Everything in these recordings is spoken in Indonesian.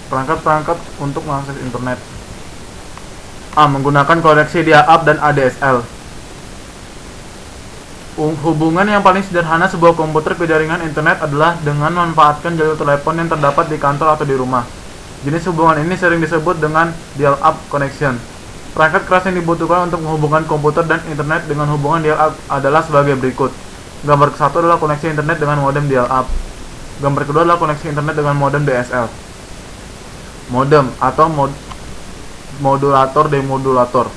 Perangkat-perangkat untuk mengakses internet. A. Menggunakan koneksi dial-up dan ADSL. Hubungan yang paling sederhana sebuah komputer ke jaringan internet adalah dengan memanfaatkan jalur telepon yang terdapat di kantor atau di rumah. Jenis hubungan ini sering disebut dengan dial-up connection. Perangkat keras yang dibutuhkan untuk menghubungkan komputer dan internet dengan hubungan dial-up adalah sebagai berikut. Gambar ke-1 adalah koneksi internet dengan modem dial-up. Gambar kedua adalah koneksi internet dengan modem DSL. Modem atau modulator demodulator.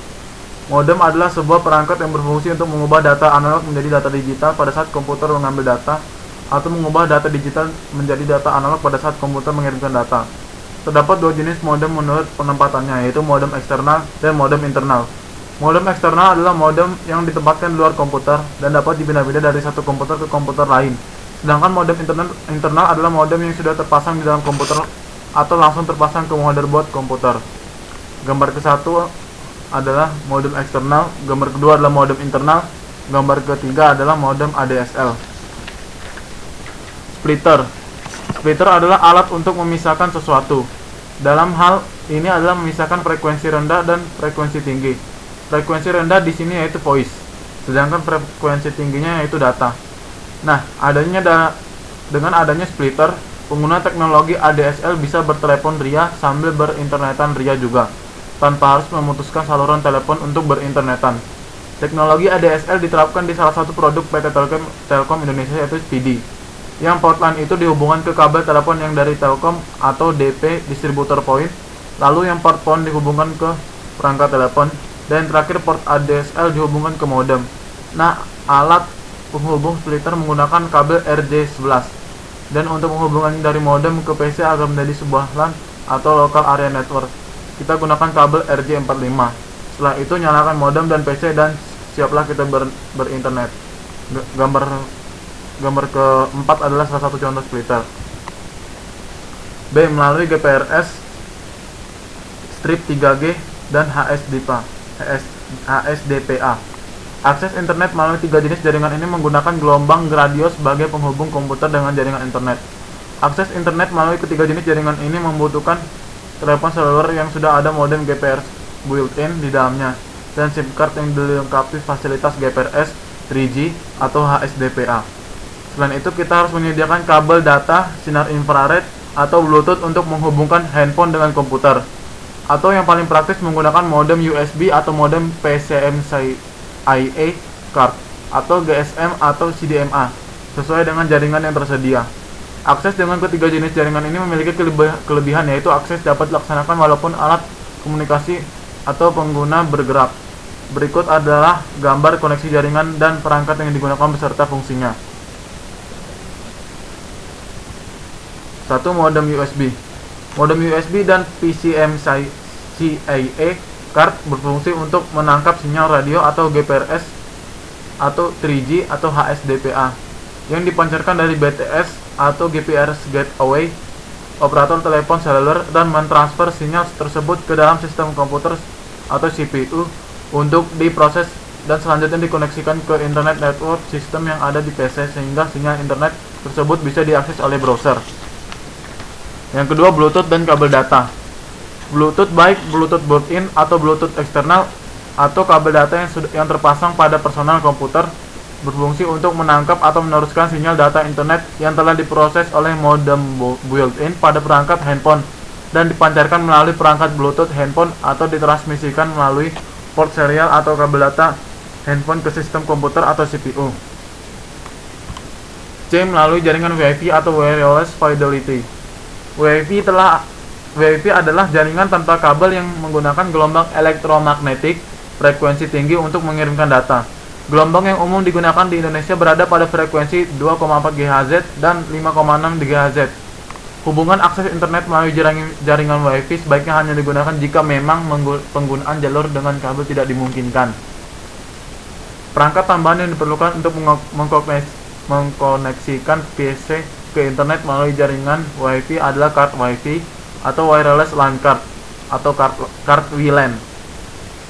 Modem adalah sebuah perangkat yang berfungsi untuk mengubah data analog menjadi data digital pada saat komputer mengambil data, atau mengubah data digital menjadi data analog pada saat komputer mengirimkan data. Terdapat dua jenis modem menurut penempatannya, yaitu modem eksternal dan modem internal. Modem eksternal adalah modem yang ditempatkan di luar komputer dan dapat dipindah-pindah dari satu komputer ke komputer lain. Sedangkan modem internal adalah modem yang sudah terpasang di dalam komputer atau langsung terpasang ke motherboard komputer. Gambar ke-1 adalah modem eksternal, gambar kedua adalah modem internal, gambar ketiga adalah modem ADSL. Splitter. Splitter adalah alat untuk memisahkan sesuatu. Dalam hal ini adalah memisahkan frekuensi rendah dan frekuensi tinggi. Frekuensi rendah di sini yaitu voice, sedangkan frekuensi tingginya yaitu data. Nah, dengan adanya splitter, pengguna teknologi ADSL bisa bertelepon ria sambil berinternetan ria juga, tanpa harus memutuskan saluran telepon untuk berinternetan. Teknologi ADSL diterapkan di salah satu produk PT Telkom Indonesia, yaitu SPD. Yang port LAN itu dihubungkan ke kabel telepon yang dari Telkom atau DP distributor point, lalu yang port PON dihubungkan ke perangkat telepon, dan terakhir port ADSL dihubungkan ke modem. Nah, alat penghubung splitter menggunakan kabel RJ11, dan untuk menghubungkan dari modem ke PC agar menjadi sebuah LAN atau local area network, kita gunakan kabel RJ45. Setelah itu nyalakan modem dan PC dan siaplah kita berinternet. Gambar keempat adalah salah satu contoh splitter. B. Melalui GPRS, strip 3G, dan HSDPA. Akses internet melalui tiga jenis jaringan ini menggunakan gelombang radio sebagai penghubung komputer dengan jaringan internet. Akses internet melalui ketiga jenis jaringan ini membutuhkan telepon seluler yang sudah ada modem GPRS built-in di dalamnya, dan SIM card yang dilengkapi fasilitas GPRS, 3G, atau HSDPA. Selain itu, kita harus menyediakan kabel data, sinar infrared, atau Bluetooth untuk menghubungkan handphone dengan komputer. Atau yang paling praktis menggunakan modem USB atau modem PCMCIA card, atau GSM atau CDMA, sesuai dengan jaringan yang tersedia. Akses dengan ketiga jenis jaringan ini memiliki kelebihan, yaitu akses dapat dilaksanakan walaupun alat komunikasi atau pengguna bergerak. Berikut adalah gambar koneksi jaringan dan perangkat yang digunakan beserta fungsinya. 1. Modem USB. Modem USB dan PCMCIA card berfungsi untuk menangkap sinyal radio atau GPRS atau 3G atau HSDPA yang dipancarkan dari BTS atau GPRS Gateway operator telepon seluler dan mentransfer sinyal tersebut ke dalam sistem komputer atau CPU untuk diproses dan selanjutnya dikoneksikan ke internet network sistem yang ada di PC sehingga sinyal internet tersebut bisa diakses oleh browser. Yang kedua, Bluetooth dan kabel data. Bluetooth baik Bluetooth built-in atau Bluetooth eksternal atau kabel data yang terpasang pada personal komputer berfungsi untuk menangkap atau meneruskan sinyal data internet yang telah diproses oleh modem built-in pada perangkat handphone dan dipancarkan melalui perangkat Bluetooth handphone atau ditransmisikan melalui port serial atau kabel data handphone ke sistem komputer atau CPU. C. Melalui jaringan Wi-Fi atau Wireless Fidelity. Wi-Fi adalah jaringan tanpa kabel yang menggunakan gelombang elektromagnetik frekuensi tinggi untuk mengirimkan data. Gelombang yang umum digunakan di Indonesia berada pada frekuensi 2,4 GHz dan 5,6 GHz. Hubungan akses internet melalui jaringan Wi-Fi sebaiknya hanya digunakan jika memang penggunaan jalur dengan kabel tidak dimungkinkan. Perangkat tambahan yang diperlukan untuk mengkoneksikan PC ke internet melalui jaringan Wi-Fi adalah card Wi-Fi atau wireless LAN card atau card WLAN.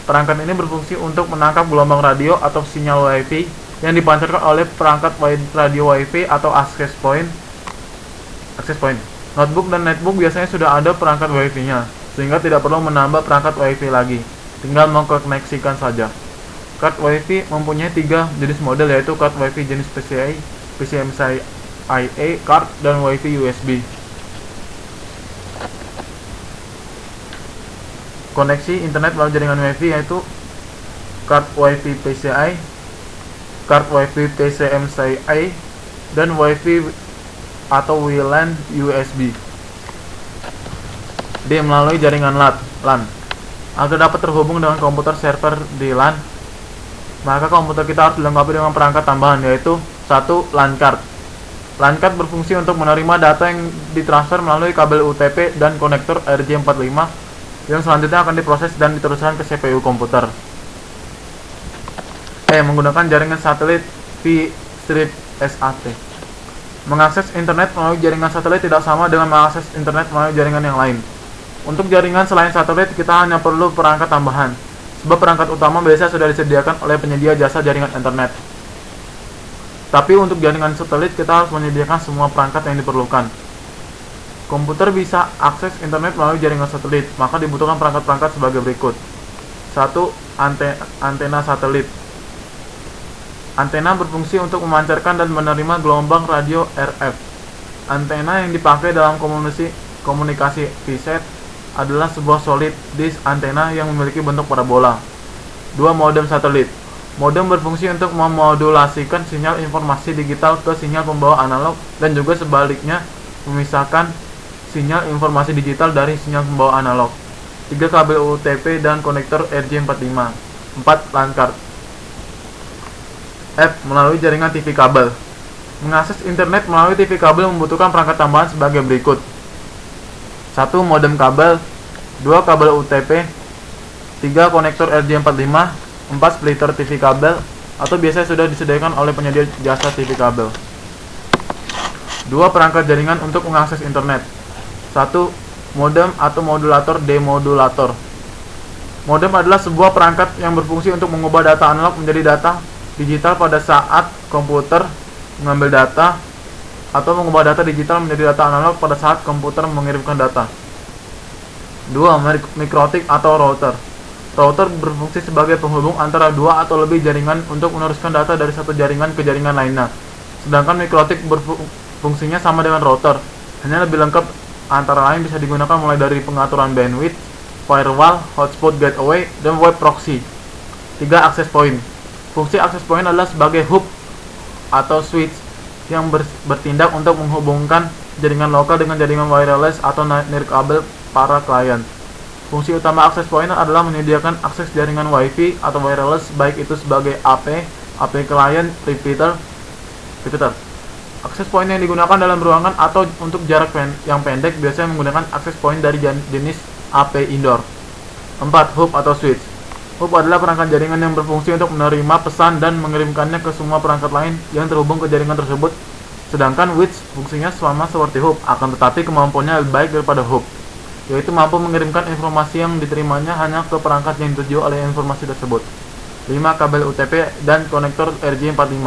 Perangkat ini berfungsi untuk menangkap gelombang radio atau sinyal Wi-Fi yang dipancarkan oleh perangkat radio Wi-Fi atau access point Notebook dan netbook biasanya sudah ada perangkat WiFi-nya, sehingga tidak perlu menambah perangkat WiFi lagi, tinggal mengkoneksikan saja. Card WiFi mempunyai 3 jenis model, yaitu card WiFi jenis PCI, PCMCIA card, dan WiFi USB. Koneksi internet melalui jaringan WiFi yaitu card WiFi PCI, card WiFi PCMCIA, dan WiFi atau WLAN USB. D. Melalui jaringan LAN. Agar dapat terhubung dengan komputer server di LAN, maka komputer kita harus dilengkapi dengan perangkat tambahan, yaitu 1. LAN card. LAN card berfungsi untuk menerima data yang ditransfer melalui kabel UTP dan konektor RJ45 yang selanjutnya akan diproses dan diteruskan ke CPU komputer. Menggunakan jaringan satelit V-SAT. Mengakses internet melalui jaringan satelit tidak sama dengan mengakses internet melalui jaringan yang lain. Untuk jaringan selain satelit, kita hanya perlu perangkat tambahan, sebab perangkat utama biasanya sudah disediakan oleh penyedia jasa jaringan internet. Tapi untuk jaringan satelit, kita harus menyediakan semua perangkat yang diperlukan. Komputer bisa akses internet melalui jaringan satelit, maka dibutuhkan perangkat-perangkat sebagai berikut. 1. Antena satelit. Antena berfungsi untuk memancarkan dan menerima gelombang radio RF. Antena yang dipakai dalam komunikasi VSAT adalah sebuah solid disk antena yang memiliki bentuk parabola. 2. Modem satelit. Modem berfungsi untuk memodulasikan sinyal informasi digital ke sinyal pembawa analog dan juga sebaliknya memisahkan sinyal informasi digital dari sinyal pembawa analog. 3. Kabel UTP dan konektor RJ45. 4. LAN card. F. Melalui jaringan TV kabel. Mengakses internet melalui TV kabel membutuhkan perangkat tambahan sebagai berikut. 1. Modem kabel. 2. Kabel UTP. 3. Konektor RJ45. 4. Splitter TV kabel, atau biasanya sudah disediakan oleh penyedia jasa TV kabel. 2. Perangkat jaringan untuk mengakses internet. 1. Modem atau modulator demodulator. Modem adalah sebuah perangkat yang berfungsi untuk mengubah data analog menjadi data digital pada saat komputer mengambil data, atau mengubah data digital menjadi data analog pada saat komputer mengirimkan data. 2. Mikrotik atau router. Router berfungsi sebagai penghubung antara 2 atau lebih jaringan untuk meneruskan data dari satu jaringan ke jaringan lainnya. Sedangkan mikrotik berfungsinya sama dengan router, hanya lebih lengkap, antara lain bisa digunakan mulai dari pengaturan bandwidth, firewall, hotspot gateway, dan web proxy. 3. Access point. Fungsi access point adalah sebagai hub atau switch yang bertindak untuk menghubungkan jaringan lokal dengan jaringan wireless atau nirkabel para klien. Fungsi utama access point adalah menyediakan akses jaringan WiFi atau wireless, baik itu sebagai AP client, repeater. Access point yang digunakan dalam ruangan atau untuk jarak yang pendek biasanya menggunakan access point dari jenis AP indoor. 4. Hub atau switch. Hub adalah perangkat jaringan yang berfungsi untuk menerima pesan dan mengirimkannya ke semua perangkat lain yang terhubung ke jaringan tersebut. Sedangkan switch fungsinya sama seperti hub, akan tetapi kemampuannya lebih baik daripada hub, yaitu mampu mengirimkan informasi yang diterimanya hanya ke perangkat yang dituju oleh informasi tersebut. 5. Kabel UTP dan konektor RJ45.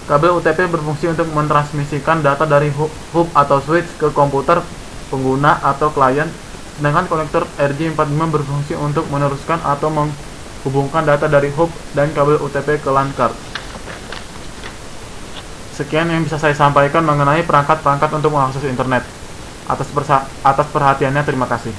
Kabel UTP berfungsi untuk mentransmisikan data dari hub atau switch ke komputer pengguna atau klien, sedangkan konektor RJ45 berfungsi untuk meneruskan atau menghubungkan data dari hub dan kabel UTP ke LAN card. Sekian yang bisa saya sampaikan mengenai perangkat-perangkat untuk mengakses internet. Atas perhatiannya, terima kasih.